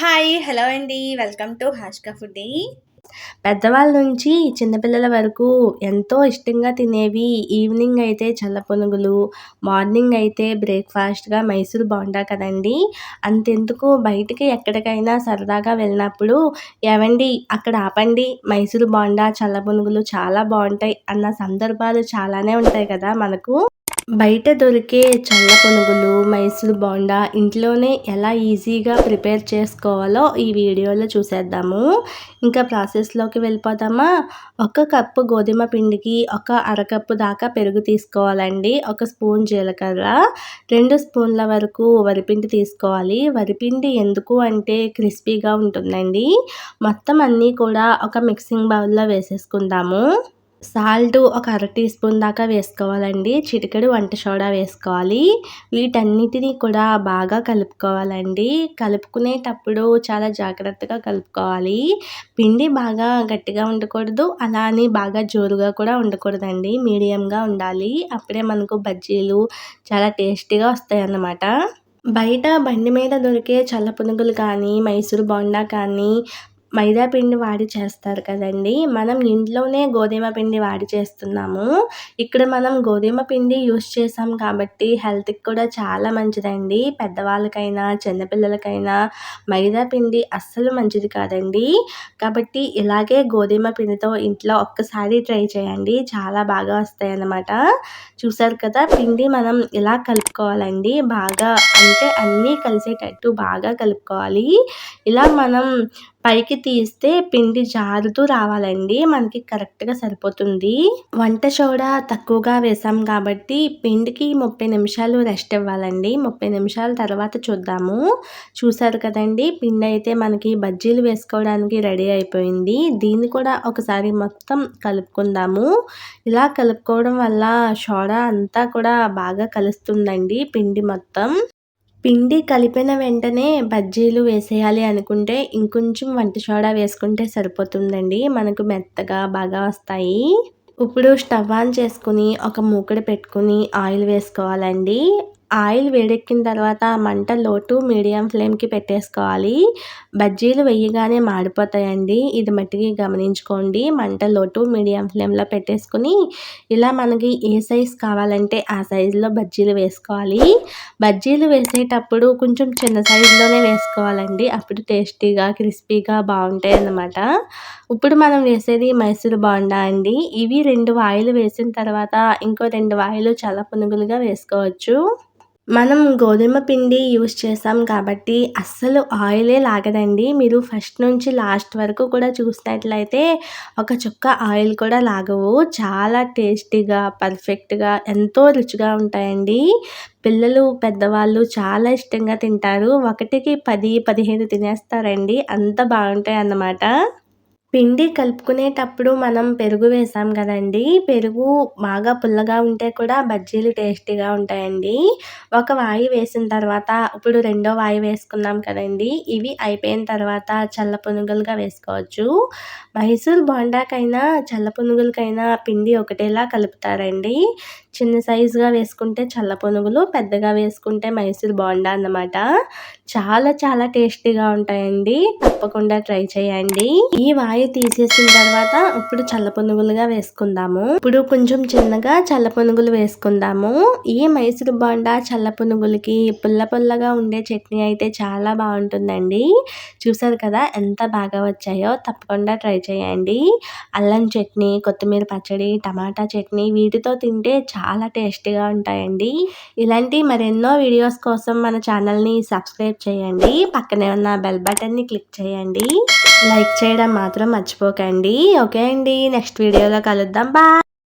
Hi! Hello అండి. Welcome to హాష్కా foodie. పెద్దవాళ్ళ నుంచి చిన్నపిల్లల వరకు ఎంతో ఇష్టంగా తినేవి ఈవినింగ్ అయితే చల్ల పునుగులు, మార్నింగ్ అయితే బ్రేక్‌ఫాస్ట్‌గా మైసూర్ బోండా కదండీ! అంతెందుకు బయటికి ఎక్కడికైనా సరదాగా వెళ్ళినప్పుడు, "ఏవండీ అక్కడ ఆపండి మైసూర్ బోండా, చల్ల పునుగులు చాలా బావుంటాయి" అన్న సందర్భాలు చాలానే ఉంటాయి కదా మనకు. బయట దొరికే చల్ల పునుగులు, మైసూర్ బోండా ఇంట్లోనే ఎలా ఈజీగా ప్రిపేర్ చేసుకోవాలో ఈ వీడియోలో చూసేద్దాము. ఇంకా ప్రాసెస్‌లోకి వెళ్ళిపోదామా? ఒక కప్పు గోధుమ పిండికి ఒక అరకప్పు దాకా పెరుగు తీసుకోవాలండి. ఒక స్పూన్ జీలకర్ర, 2 స్పూన్ల వరకు వరిపిండి తీసుకోవాలి. వరిపిండి ఎందుకు అంటే క్రిస్పీగా ఉంటుందండి. మొత్తం అన్నీ కూడా ఒక మిక్సింగ్ బౌల్‌లో వేసేసుకుందాము. సాల్ట్ ఒక అర టీ స్పూన్ దాకా వేసుకోవాలండి. చిటికెడు వంట సోడా వేసుకోవాలి. వీటన్నిటిని కూడా బాగా కలుపుకోవాలండి. కలుపుకునేటప్పుడు చాలా జాగ్రత్తగా కలుపుకోవాలి. పిండి బాగా గట్టిగా ఉండకూడదు. అలా అని బాగా జోరుగా కూడా ఉండకూడదండి. మీడియంగా ఉండాలి. అప్పుడే మనకు బజ్జీలు చాలా టేస్టీగా వస్తాయన్నమాట. బయట బండి మీద దొరికే చల్ల పునుగులు కానీ, మైసూర్ బోండా కానీ మైదా పిండి వాడి చేస్తారు కదండీ! మనం ఇంట్లోనే గోధుమ పిండి వాడి చేస్తున్నాము. ఇక్కడ మనం గోధుమ పిండి యూజ్ చేసాం కాబట్టి హెల్త్‌కి కూడా చాలా మంచిదండి. పెద్దవాళ్ళకైనా, చిన్నపిల్లలకైనా మైదా పిండి అస్సలు మంచిది కాదండి. కాబట్టి ఇలాగే గోధుమ పిండితో ఇంట్లో ఒక్కసారి ట్రై చేయండి. చాలా బాగా వస్తాయన్నమాట. చూసారు కదా! పిండి మనం ఇలా కలుపుకోవాలండి. బాగా అంటే అన్నీ కలిసేటట్టు బాగా కలుపుకోవాలి. ఇలా మనం పైకి తీస్తే పిండి జారుతూ రావాలండి. మనకి కరెక్ట్‌గా సరిపోతుంది. వంట సోడా తక్కువగా వేసాం కాబట్టి పిండికి 30 నిమిషాలు రెస్ట్ ఇవ్వాలండి. 30 నిమిషాల తర్వాత చూద్దాము. చూసారు కదండీ! పిండయితే మనకి బజ్జీలు వేసుకోవడానికి రెడీ అయిపోయింది. దీన్ని కూడా ఒకసారి మొత్తం కలుపుకుందాము. ఇలా కలుపుకోవడం వల్ల సోడా అంతా కూడా బాగా కలుస్తుందండి పిండి మొత్తం. పిండి కలిపిన వెంటనే బజ్జీలు వేసేయాలి అనుకుంటే ఇంకొంచెం వంట సోడా వేసుకుంటే సరిపోతుందండి. మనకు మెత్తగా బాగా వస్తాయి. ఇప్పుడు స్టవ్ ఆన్ చేసుకొని ఒక మూకుడు పెట్టుకొని ఆయిల్ వేసుకోవాలండి. ఆయిల్ వేడెక్కిన తర్వాత మంట లో టు మీడియం ఫ్లేమ్‌కి పెట్టేసుకోవాలి. బజ్జీలు వేయగానే మాడిపోతాయండి. ఇది మట్టికి గమనించుకోండి. మంట లో టు మీడియం ఫ్లేమ్‌లో పెట్టేసుకొని ఇలా మనకి ఏ సైజ్ కావాలంటే ఆ సైజులో బజ్జీలు వేసుకోవాలి. బజ్జీలు వేసేటప్పుడు కొంచెం చిన్న సైజులోనే వేసుకోవాలండి. అప్పుడు టేస్టీగా, క్రిస్పీగా బావుంటాయన్నమాట. ఇప్పుడు మనం వేసేది మైసూర్ బోండా అండి. ఇవి 2 వాయిలు వేసిన తర్వాత ఇంకో 2 వాయిలు చల్ల పునుగులుగా వేసుకోవచ్చు. మనం గోధుమ పిండి యూజ్ చేసాం కాబట్టి అస్సలు ఆయిలే లాగదండి. మీరు ఫస్ట్ నుంచి లాస్ట్ వరకు కూడా చూసినట్లయితే ఒక చుక్క ఆయిల్ కూడా లాగవు. చాలా టేస్టీగా, పర్ఫెక్ట్‌గా ఎంతో రుచిగా ఉంటాయండి. పిల్లలు, పెద్దవాళ్ళు చాలా ఇష్టంగా తింటారు. ఒకటికి 10, 15 తినేస్తారండి. అంత బావుంటాయన్నమాట. పిండి కలుపుకునేటప్పుడు మనం పెరుగు వేసాం కదండీ! పెరుగు బాగా పుల్లగా ఉంటే కూడా బజ్జీలు టేస్టీగా ఉంటాయండి. ఒక వాయి వేసిన తర్వాత ఇప్పుడు రెండో వాయి వేసుకున్నాం కదండీ! ఇవి అయిపోయిన తర్వాత చల్ల పునుగులుగా వేసుకోవచ్చు. మైసూర్ బోండాకైనా, చల్ల పునుగులకైనా పిండి ఒకటేలా కలుపుతారండి. చిన్న సైజుగా వేసుకుంటే చల్ల పునుగులు, పెద్దగా వేసుకుంటే మైసూర్ బోండా అన్నమాట. చాలా చాలా టేస్టీగా ఉంటాయండి. తప్పకుండా ట్రై చేయండి. ఈ వాయి తీసేసిన తర్వాత ఇప్పుడు చల్ల పునుగులుగా వేసుకుందాము. ఇప్పుడు కొంచెం చిన్నగా చల్ల పునుగులు వేసుకుందాము. ఈ మైసూర్ బోండా, చల్ల పునుగులకి పుల్ల పుల్లగా ఉండే చట్నీ అయితే చాలా బావుంటుందండి. చూసారు కదా ఎంత బాగా వచ్చాయో. తప్పకుండా ట్రై చేయండి. అల్లం చట్నీ, కొత్తిమీర పచ్చడి, టమాటా చట్నీ వీటితో తింటే చాలా టేస్టీగా ఉంటాయండి. ఇలాంటి మరెన్నో వీడియోస్ కోసం మన ఛానల్‌ని సబ్స్క్రైబ్ చేయండి. పక్కనే ఉన్న బెల్ బటన్‌ని క్లిక్ చేయండి. లైక్ చేయడం మాత్రం మర్చిపోకండి. ఓకే అండి. నెక్స్ట్ వీడియోలో కలుద్దాం. బాయ్.